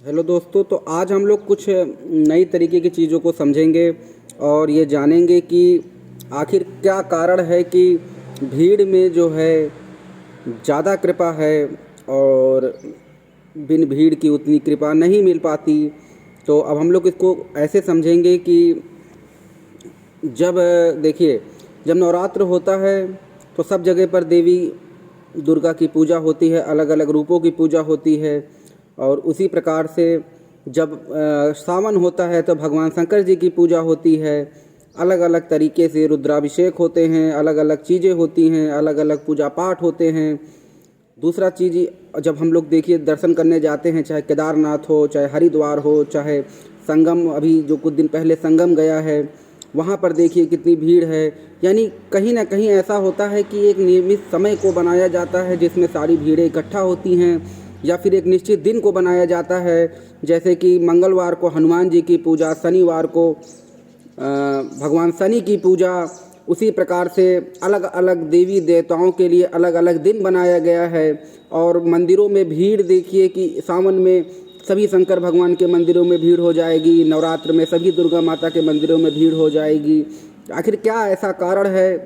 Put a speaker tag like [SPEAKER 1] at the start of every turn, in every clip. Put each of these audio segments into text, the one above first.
[SPEAKER 1] Hello दोस्तों, तो आज हम लोग कुछ नई तरीके की चीज़ों को समझेंगे और ये जानेंगे कि आखिर क्या कारण है कि भीड़ में जो है ज़्यादा कृपा है और बिन भीड़ की उतनी कृपा नहीं मिल पाती। तो अब हम लोग इसको ऐसे समझेंगे कि जब देखिए, जब नवरात्र होता है तो सब जगह पर देवी दुर्गा की पूजा होती है, अलग अलग रूपों की पूजा होती है। और उसी प्रकार से जब सावन होता है तो भगवान शंकर जी की पूजा होती है। अलग अलग तरीके से रुद्राभिषेक होते हैं, अलग अलग चीज़ें होती हैं, अलग अलग पूजा पाठ होते हैं। दूसरा चीज़, जब हम लोग देखिए दर्शन करने जाते हैं, चाहे केदारनाथ हो, चाहे हरिद्वार हो, चाहे संगम, अभी जो कुछ दिन पहले संगम गया है, वहाँ पर देखिए कितनी भीड़ है। यानी कहीं ना कहीं ऐसा होता है कि एक नियमित समय को बनाया जाता है जिसमें सारी भीड़ें इकट्ठा होती हैं, या फिर एक निश्चित दिन को बनाया जाता है। जैसे कि मंगलवार को हनुमान जी की पूजा, शनिवार को भगवान शनि की पूजा। उसी प्रकार से अलग अलग देवी देवताओं के लिए अलग अलग दिन बनाया गया है। और मंदिरों में भीड़ देखिए कि सावन में सभी शंकर भगवान के मंदिरों में भीड़ हो जाएगी, नवरात्र में सभी दुर्गा माता के मंदिरों में भीड़ हो जाएगी। आखिर क्या ऐसा कारण है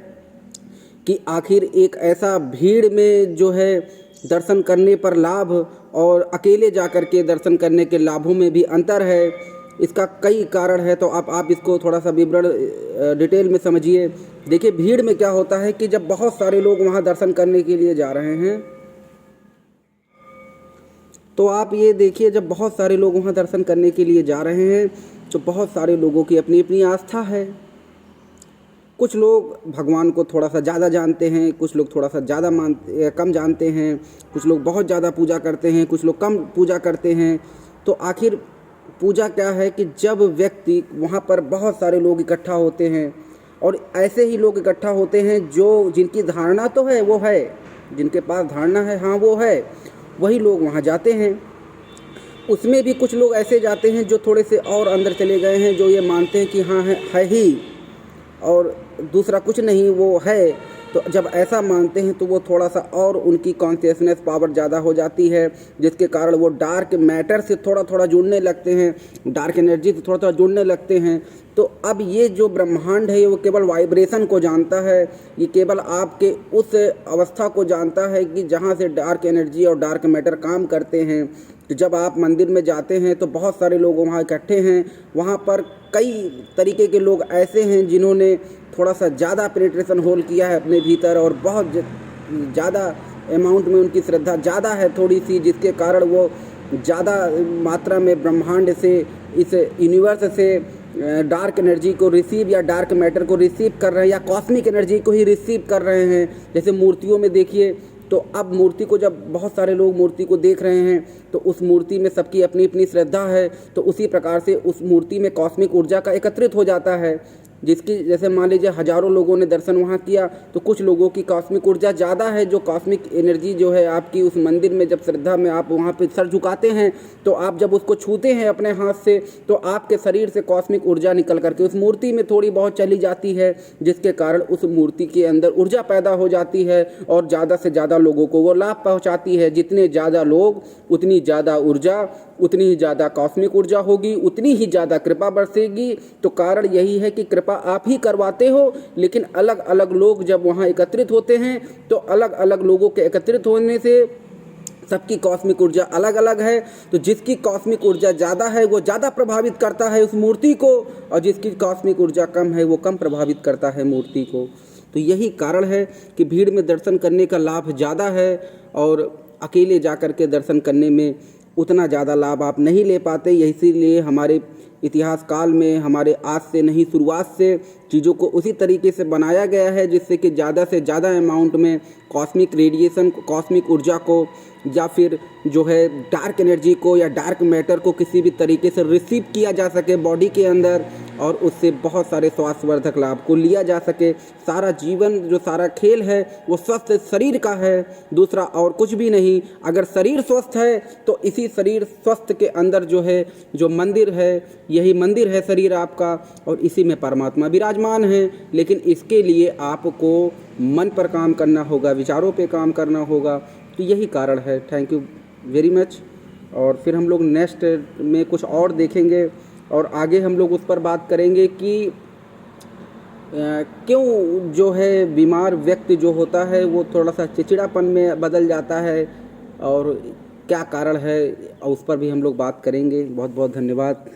[SPEAKER 1] कि आखिर एक ऐसा भीड़ में जो है दर्शन करने पर लाभ और अकेले जाकर के दर्शन करने के लाभों में भी अंतर है? इसका कई कारण है, तो आप इसको थोड़ा सा विवरण डिटेल में समझिए। देखिए, भीड़ में क्या होता है कि जब बहुत सारे लोग वहाँ दर्शन करने के लिए जा रहे हैं, तो आप ये देखिए, जब बहुत सारे लोग वहाँ दर्शन करने के लिए जा रहे हैं तो बहुत सारे लोगों की अपनी अपनी आस्था है। कुछ लोग भगवान को थोड़ा सा ज़्यादा जानते हैं, कुछ लोग थोड़ा सा कम जानते हैं, कुछ लोग बहुत ज़्यादा पूजा करते हैं, कुछ लोग कम पूजा करते हैं। तो आखिर पूजा क्या है कि जब व्यक्ति वहाँ पर बहुत सारे लोग इकट्ठा होते हैं, और ऐसे ही लोग इकट्ठा होते हैं जो जिनकी धारणा तो है वो है, जिनके पास धारणा है हाँ वो है, वही लोग वहाँ जाते हैं। उसमें भी कुछ लोग ऐसे जाते हैं जो थोड़े से और अंदर चले गए हैं, जो ये मानते हैं कि हाँ है ही और दूसरा कुछ नहीं वो है। तो जब ऐसा मानते हैं तो वो थोड़ा सा और उनकी कॉन्शियसनेस पावर ज़्यादा हो जाती है, जिसके कारण वो डार्क मैटर से थोड़ा थोड़ा जुड़ने लगते हैं, डार्क एनर्जी से थोड़ा थोड़ा जुड़ने लगते हैं। तो अब ये जो ब्रह्मांड है वो केवल वाइब्रेशन को जानता है, ये केवल आपके उस अवस्था को जानता है कि जहाँ से डार्क एनर्जी और डार्क मैटर काम करते हैं। तो जब आप मंदिर में जाते हैं तो बहुत सारे लोग वहाँ इकट्ठे हैं, वहाँ पर कई तरीके के लोग ऐसे हैं जिन्होंने थोड़ा सा ज़्यादा पेनिट्रेशन होल किया है अपने भीतर, और बहुत ज़्यादा अमाउंट में उनकी श्रद्धा ज़्यादा है थोड़ी सी, जिसके कारण वो ज़्यादा मात्रा में ब्रह्मांड से, इस यूनिवर्स से डार्क एनर्जी को रिसीव या डार्क मैटर को रिसीव कर रहे हैं, या कॉस्मिक एनर्जी को ही रिसीव कर रहे हैं। जैसे मूर्तियों में देखिए, तो अब मूर्ति को जब बहुत सारे लोग मूर्ति को देख रहे हैं तो उस मूर्ति में सबकी अपनी अपनी श्रद्धा है, तो उसी प्रकार से उस मूर्ति में कॉस्मिक ऊर्जा का एकत्रित हो जाता है। जिसकी जैसे मान लीजिए हज़ारों लोगों ने दर्शन वहाँ किया, तो कुछ लोगों की कॉस्मिक ऊर्जा ज़्यादा है, जो कॉस्मिक एनर्जी जो है आपकी उस मंदिर में, जब श्रद्धा में आप वहाँ पे सर झुकाते हैं, तो आप जब उसको छूते हैं अपने हाथ से, तो आपके शरीर से कॉस्मिक ऊर्जा निकल करके उस मूर्ति में थोड़ी बहुत चली जाती है, जिसके कारण उस मूर्ति के अंदर ऊर्जा पैदा हो जाती है और ज़्यादा से ज़्यादा लोगों को वो लाभ पहुँचाती है। जितने ज़्यादा लोग उतनी ज़्यादा ऊर्जा, उतनी ही ज़्यादा कॉस्मिक ऊर्जा होगी, उतनी ही ज़्यादा कृपा बरसेगी। तो कारण यही है कि कृपा आप ही करवाते हो, लेकिन अलग अलग लोग जब वहाँ एकत्रित होते हैं तो अलग अलग लोगों के एकत्रित होने से सबकी कॉस्मिक ऊर्जा अलग अलग है। तो जिसकी कॉस्मिक ऊर्जा ज़्यादा है वो ज़्यादा प्रभावित करता है उस मूर्ति को, और जिसकी कॉस्मिक ऊर्जा कम है वो कम प्रभावित करता है मूर्ति को। तो यही कारण है कि भीड़ में दर्शन करने का लाभ ज़्यादा है, और अकेले जा कर के दर्शन करने में उतना ज़्यादा लाभ आप नहीं ले पाते। इसीलिए हमारे इतिहास काल में, हमारे आज से नहीं शुरुआत से चीज़ों को उसी तरीके से बनाया गया है, जिससे कि ज़्यादा से ज़्यादा अमाउंट में कॉस्मिक रेडिएशन, कॉस्मिक ऊर्जा को, या फिर जो है डार्क एनर्जी को या डार्क मैटर को किसी भी तरीके से रिसीव किया जा सके बॉडी के अंदर, और उससे बहुत सारे स्वास्थ्यवर्धक लाभ को लिया जा सके। सारा जीवन, जो सारा खेल है वो स्वस्थ शरीर का है, दूसरा और कुछ भी नहीं। अगर शरीर स्वस्थ है तो इसी शरीर स्वस्थ के अंदर जो है, जो मंदिर है, यही मंदिर है शरीर आपका, और इसी में परमात्मा विराजमान है। लेकिन इसके लिए आपको मन पर काम करना होगा, विचारों पे काम करना होगा। तो यही कारण है। Thank you very much. और फिर हम लोग नेक्स्ट में कुछ और देखेंगे और आगे हम लोग उस पर बात करेंगे कि क्यों जो है बीमार व्यक्ति जो होता है वो थोड़ा सा चिड़चिड़ापन में बदल जाता है और क्या कारण है, और उस पर भी हम लोग बात करेंगे। बहुत बहुत धन्यवाद।